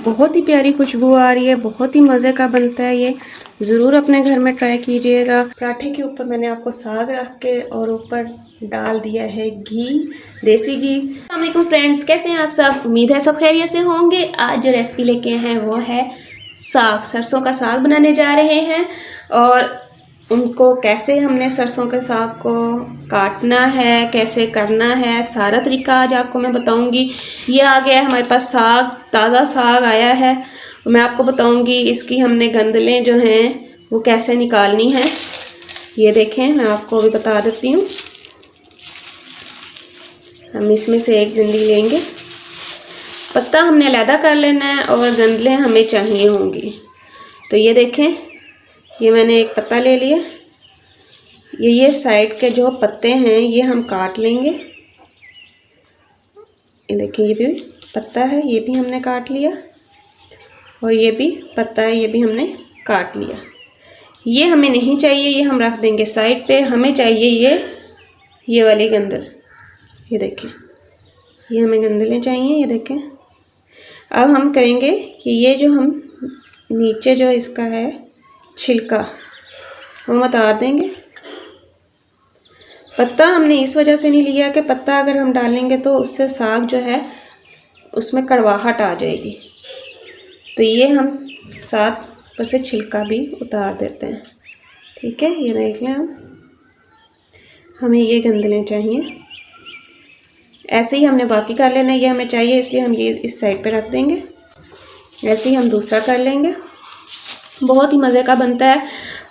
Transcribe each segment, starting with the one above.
बहुत ही प्यारी खुशबू आ रही है, बहुत ही मज़े का बनता है ये। ज़रूर अपने घर में ट्राई कीजिएगा। पराठे के ऊपर मैंने आपको साग रख के और ऊपर डाल दिया है घी, देसी घी। अस्सलाम वालेकुम फ्रेंड्स, कैसे हैं आप सब? उम्मीद है सब खैरियत से होंगे। आज जो रेसिपी लेके हैं वो है साग, सरसों का साग बनाने जा रहे हैं। और उनको कैसे हमने सरसों के साग को काटना है, कैसे करना है, सारा तरीका आज आपको मैं बताऊंगी। ये आ गया है हमारे पास साग, ताज़ा साग आया है। मैं आपको बताऊंगी इसकी हमने गंदलें जो हैं वो कैसे निकालनी है। ये देखें, मैं आपको अभी बता देती हूँ। हम इसमें से एक डंडी लेंगे, पत्ता हमने अलहदा कर लेना है और गंदलें हमें चाहिए होंगी। तो ये देखें, ये मैंने एक पत्ता ले लिया। ये साइड के जो पत्ते हैं ये हम काट लेंगे। ये देखिए, ये भी पत्ता है, ये भी हमने काट लिया। और ये भी पत्ता है, ये भी हमने काट लिया। ये हमें नहीं चाहिए, ये हम रख देंगे साइड पे। हमें चाहिए ये वाली गंदल। ये देखिए, ये हमें गंदलें चाहिए। ये देखें, अब हम करेंगे कि ये जो हम नीचे जो इसका है छिलका वो उतार देंगे। पत्ता हमने इस वजह से नहीं लिया कि पत्ता अगर हम डालेंगे तो उससे साग जो है उसमें कड़वाहट आ जाएगी। तो ये हम साथ पर से छिलका भी उतार देते हैं। ठीक है, ये देख लें। हमें ये गंदलें चाहिए, ऐसे ही हमने बाकी कर लेना। ये हमें चाहिए इसलिए हम ये इस साइड पे रख देंगे। ऐसे ही हम दूसरा कर लेंगे। बहुत ही मज़े का बनता है।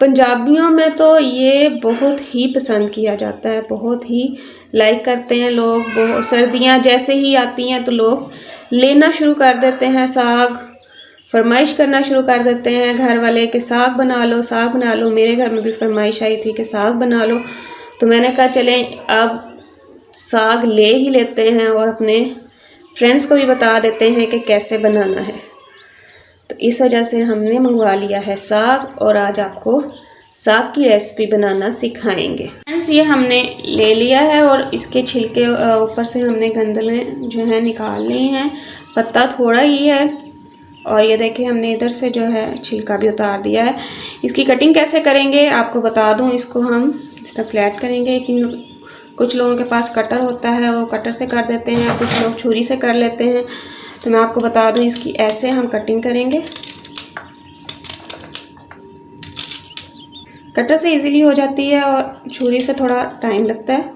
पंजाबियों में तो ये बहुत ही पसंद किया जाता है, बहुत ही लाइक करते हैं लोग। बहुत सर्दियाँ जैसे ही आती हैं तो लोग लेना शुरू कर देते हैं साग, फरमाइश करना शुरू कर देते हैं घर वाले कि साग बना लो, साग बना लो। मेरे घर में भी फरमाइश आई थी कि साग बना लो, तो मैंने कहा चलें अब साग ले ही लेते हैं और अपने फ्रेंड्स को भी बता देते हैं कि कैसे बनाना है। तो इस वजह से हमने मंगवा लिया है साग और आज आपको साग की रेसिपी बनाना सिखाएंगे। फ्रेंड्स, ये हमने ले लिया है और इसके छिलके ऊपर से हमने गंदलें जो है निकाल ली हैं। पत्ता थोड़ा ही है और ये देखिए हमने इधर से जो है छिलका भी उतार दिया है। इसकी कटिंग कैसे करेंगे आपको बता दूं। इसको हम इस तरह फ्लैट करेंगे। कुछ लोगों के पास कटर होता है, वो कटर से कर देते हैं, कुछ लोग छुरी से कर लेते हैं। तो मैं आपको बता दूं इसकी ऐसे हम कटिंग करेंगे। कटर से इजीली हो जाती है और छुरी से थोड़ा टाइम लगता है।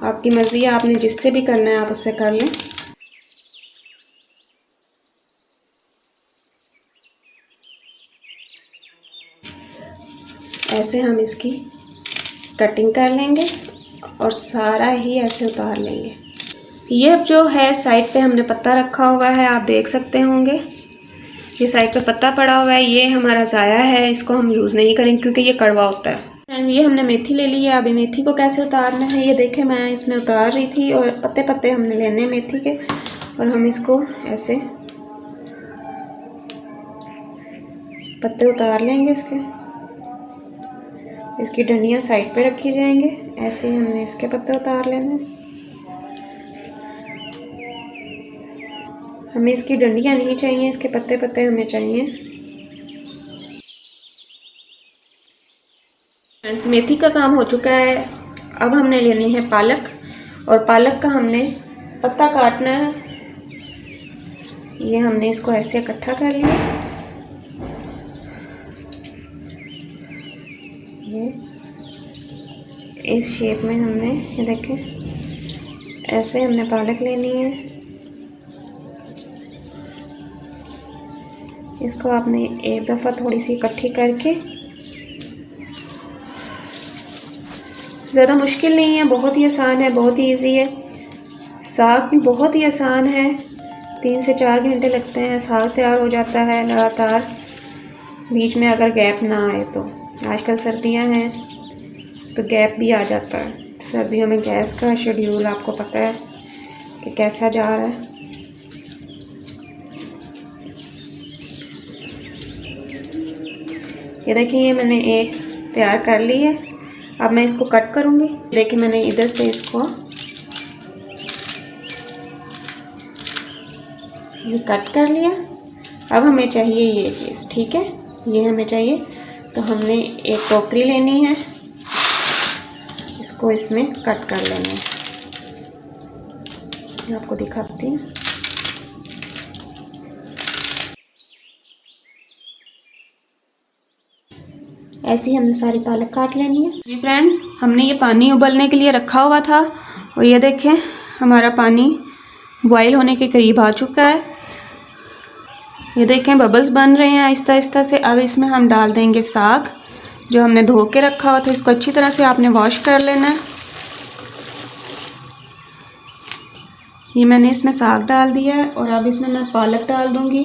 आपकी मर्ज़ी है, आपने जिससे भी करना है आप उससे कर लें। ऐसे हम इसकी कटिंग कर लेंगे और सारा ही ऐसे उतार लेंगे। ये जो है साइड पे हमने पत्ता रखा हुआ है, आप देख सकते होंगे ये साइड पे पत्ता पड़ा हुआ है। ये हमारा ज़ाया है, इसको हम यूज़ नहीं करेंगे क्योंकि ये कड़वा होता है। फ्रेंड्स, ये हमने मेथी ले ली है। अभी मेथी को कैसे उतारना है ये देखें, मैं इसमें उतार रही थी और पत्ते पत्ते हमने लेने मेथी के और हम इसको ऐसे पत्ते उतार लेंगे। इसकी डंडियाँ साइड पे रखी जाएंगे। ऐसे ही हमने इसके पत्ते उतार लेने। हमें इसकी डंडियाँ नहीं चाहिए, इसके पत्ते पत्ते हमें चाहिए। फ्रेंड्स, मेथी का काम हो चुका है। अब हमने लेनी है पालक और पालक का हमने पत्ता काटना है। ये हमने इसको ऐसे इकट्ठा कर लिया। ये इस शेप में हमने, ये देखें, ऐसे हमने पालक लेनी है। इसको आपने एक दफ़ा थोड़ी सी इकट्ठी करके, ज़्यादा मुश्किल नहीं है, बहुत ही आसान है, बहुत ही इजी है। साग भी बहुत ही आसान है, 3 से 4 घंटे लगते हैं, साग तैयार हो जाता है लगातार, बीच में अगर गैप ना आए तो। आजकल सर्दियां हैं तो गैप भी आ जाता है। सर्दियों में गैस का शेड्यूल आपको पता है कि कैसा जा रहा है। ये देखिए, ये मैंने एक तैयार कर ली है। अब मैं इसको कट करूँगी। देखिए, मैंने इधर से इसको ये कट कर लिया। अब हमें चाहिए ये चीज़, ठीक है, ये हमें चाहिए। तो हमने एक टोकरी लेनी है, इसको इसमें कट कर लेना है। मैं आपको दिखाती हूँ। ऐसे ही हमने सारी पालक काट लेनी है। जी फ्रेंड्स, हमने ये पानी उबलने के लिए रखा हुआ था और ये देखें हमारा पानी बॉईल होने के करीब आ चुका है। ये देखें बबल्स बन रहे हैं आहिस्ता आहिस्ता से। अब इसमें हम डाल देंगे साग जो हमने धो के रखा हुआ था। इसको अच्छी तरह से आपने वॉश कर लेना है। ये मैंने इसमें साग डाल दिया है और अब इसमें मैं पालक डाल दूंगी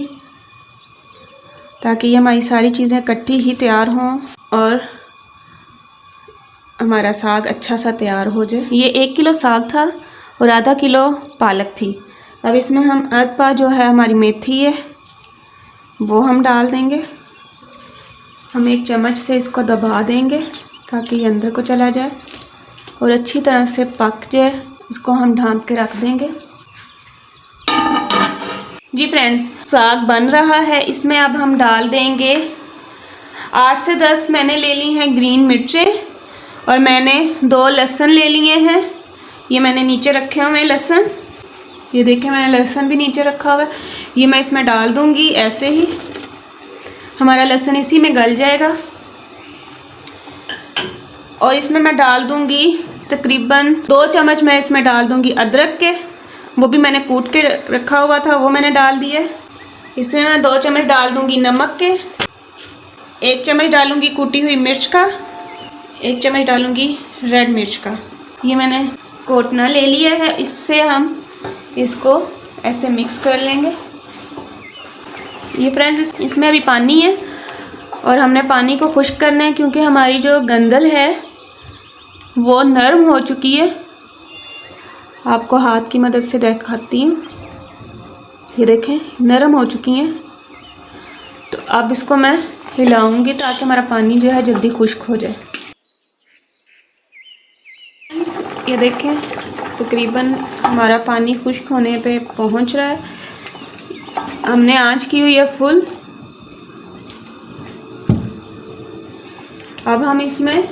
ताकि ये हमारी सारी चीज़ें इकट्ठी ही तैयार हों और हमारा साग अच्छा सा तैयार हो जाए। ये 1 किलो साग था और आधा किलो पालक थी। अब इसमें हम अधपा जो है हमारी मेथी है वो हम डाल देंगे। हम 1 चम्मच से इसको दबा देंगे ताकि ये अंदर को चला जाए और अच्छी तरह से पक जाए। इसको हम ढक के रख देंगे। जी फ्रेंड्स, साग बन रहा है। इसमें अब हम डाल देंगे 8 से 10 मैंने ले ली हैं ग्रीन मिर्चें और मैंने 2 लहसुन ले लिए हैं। ये मैंने नीचे रखे हुए हैं लहसुन। ये देखें मैंने लहसुन भी नीचे रखा हुआ है। ये मैं इसमें डाल दूंगी। ऐसे ही हमारा लहसुन इसी में गल जाएगा। और इसमें मैं डाल दूंगी तकरीबन 2 चम्मच मैं इसमें डाल दूंगी अदरक के, वो भी मैंने कूट के रखा हुआ था, वो मैंने डाल दिया। इसमें मैं 2 चम्मच डाल दूंगी नमक के, 1 चम्मच डालूंगी कूटी हुई मिर्च का, 1 चम्मच डालूंगी रेड मिर्च का। ये मैंने कोटना ले लिया है। इससे हम इसको ऐसे मिक्स कर लेंगे। ये फ्रेंड्स इसमें अभी पानी है और हमने पानी को खुश्क करना है क्योंकि हमारी जो गंदल है वो नरम हो चुकी है। आपको हाथ की मदद से दिखाती हूँ। ये देखें नरम हो चुकी हैं। तो अब इसको मैं हिलाऊंगी ताकि हमारा पानी जो है जल्दी खुश्क हो जाए। ये देखें तकरीबन हमारा पानी खुश्क होने पे पहुंच रहा है। हमने आंच की हुई है फुल। अब हम इसमें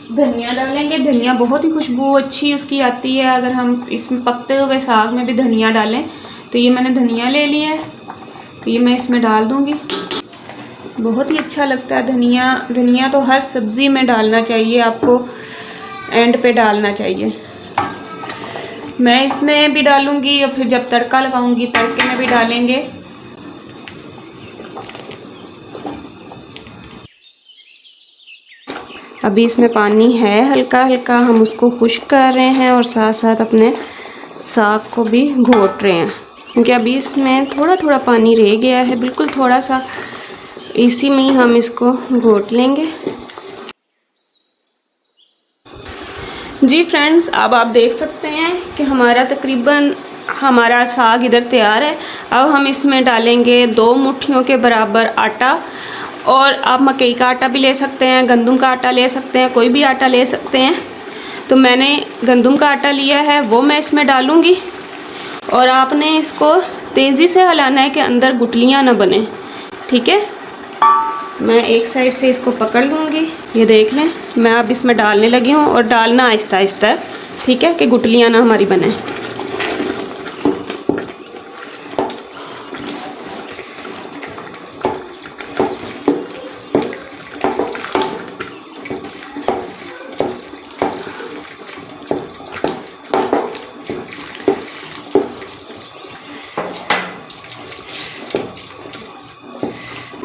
धनिया डालेंगे। धनिया बहुत ही खुशबू अच्छी उसकी आती है अगर हम इसमें पकते हुए साग में भी धनिया डालें। तो ये मैंने धनिया ले लिया है, तो ये मैं इसमें डाल दूंगी। बहुत ही अच्छा लगता है धनिया। धनिया तो हर सब्ज़ी में डालना चाहिए, आपको एंड पे डालना चाहिए। मैं इसमें भी डालूंगी और फिर जब तड़का लगाऊंगी तड़के में भी डालेंगे। अभी इसमें पानी है हल्का हल्का, हम उसको खुश्क कर रहे हैं और साथ साथ अपने साग को भी घोट रहे हैं क्योंकि अभी इसमें थोड़ा थोड़ा पानी रह गया है, बिल्कुल थोड़ा सा। इसी में ही हम इसको घोट लेंगे। जी फ्रेंड्स, अब आप देख सकते हैं कि हमारा तकरीबन हमारा साग इधर तैयार है। अब हम इसमें डालेंगे 2 मुट्ठियों के बराबर आटा, और आप मकई का आटा भी ले सकते हैं, गंदम का आटा ले सकते हैं, कोई भी आटा ले सकते हैं। तो मैंने गंदम का आटा लिया है, वो मैं इसमें डालूँगी। और आपने इसको तेज़ी से हिलाना है कि अंदर गुठलियाँ ना बने, ठीक है। मैं एक साइड से इसको पकड़ लूँगी। ये देख लें मैं अब इसमें डालने लगी हूँ और डालना आहिस्ता आहिस्ता, ठीक है, कि गुठलियाँ ना हमारी बने।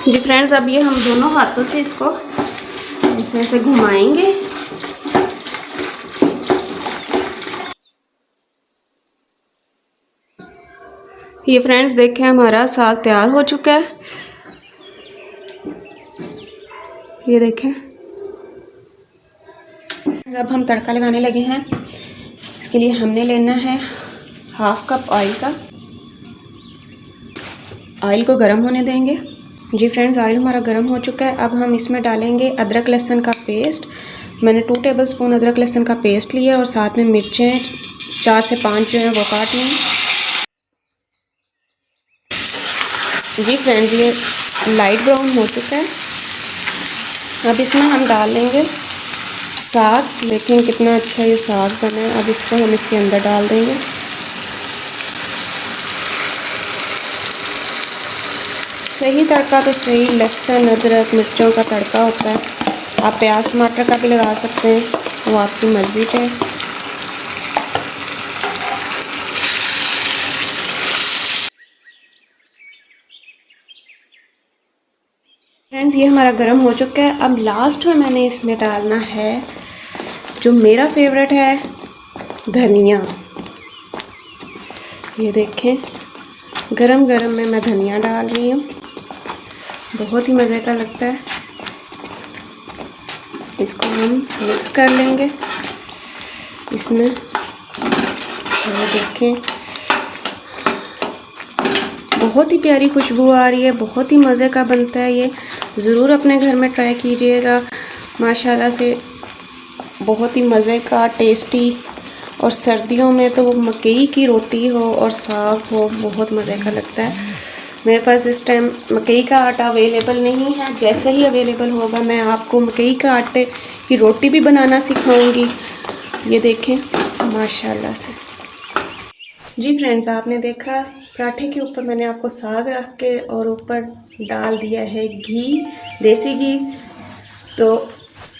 जी फ्रेंड्स, अब ये हम दोनों हाथों से इसको ऐसे ऐसे घुमाएंगे। ये फ्रेंड्स देखें हमारा साग तैयार हो चुका है। ये देखें। अब हम तड़का लगाने लगे हैं। इसके लिए हमने लेना है 1/2 कप ऑयल का। ऑयल को गर्म होने देंगे। जी फ्रेंड्स, ऑयल हमारा गर्म हो चुका है। अब हम इसमें डालेंगे अदरक लहसुन का पेस्ट। मैंने 2 टेबलस्पून अदरक लहसुन का पेस्ट लिया और साथ में मिर्चें 4 से 5 जो हैं वो काट लें। जी फ्रेंड्स, ये लाइट ब्राउन हो चुका है। अब इसमें हम डाल लेंगे साग। देखें कितना अच्छा ये साग बना है। अब इसको हम इसके अंदर डाल देंगे। सही तड़का तो सही लहसुन अदरक मिर्चों का तड़का होता है। आप प्याज टमाटर का भी लगा सकते हैं, वो आपकी मर्ज़ी पे। फ्रेंड्स, ये हमारा गरम हो चुका है। अब लास्ट में मैंने इसमें डालना है जो मेरा फेवरेट है, धनिया। ये देखें गरम गरम में मैं धनिया डाल रही हूँ, बहुत ही मज़े का लगता है। इसको हम मिक्स कर लेंगे इसमें। और देखें बहुत ही प्यारी खुशबू आ रही है, बहुत ही मज़े का बनता है ये। ज़रूर अपने घर में ट्राई कीजिएगा। माशाल्लाह से बहुत ही मज़े का टेस्टी। और सर्दियों में तो वो मकई की रोटी हो और साग हो, बहुत मज़े का लगता है। मेरे पास इस टाइम मकई का आटा अवेलेबल नहीं है। जैसे ही अवेलेबल होगा मैं आपको मकई का आटे की रोटी भी बनाना सिखाऊंगी। ये देखें माशाल्लाह से। जी फ्रेंड्स, आपने देखा पराठे के ऊपर मैंने आपको साग रख के और ऊपर डाल दिया है घी, देसी घी। तो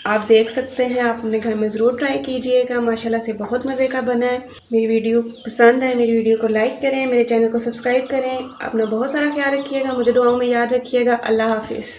आप देख सकते हैं, आप अपने घर में ज़रूर ट्राई कीजिएगा। माशाल्लाह से बहुत मज़े का बना है। मेरी वीडियो पसंद है, मेरी वीडियो को लाइक करें, मेरे चैनल को सब्सक्राइब करें। अपना बहुत सारा ख्याल रखिएगा, मुझे दुआओं में याद रखिएगा। अल्लाह हाफिज़।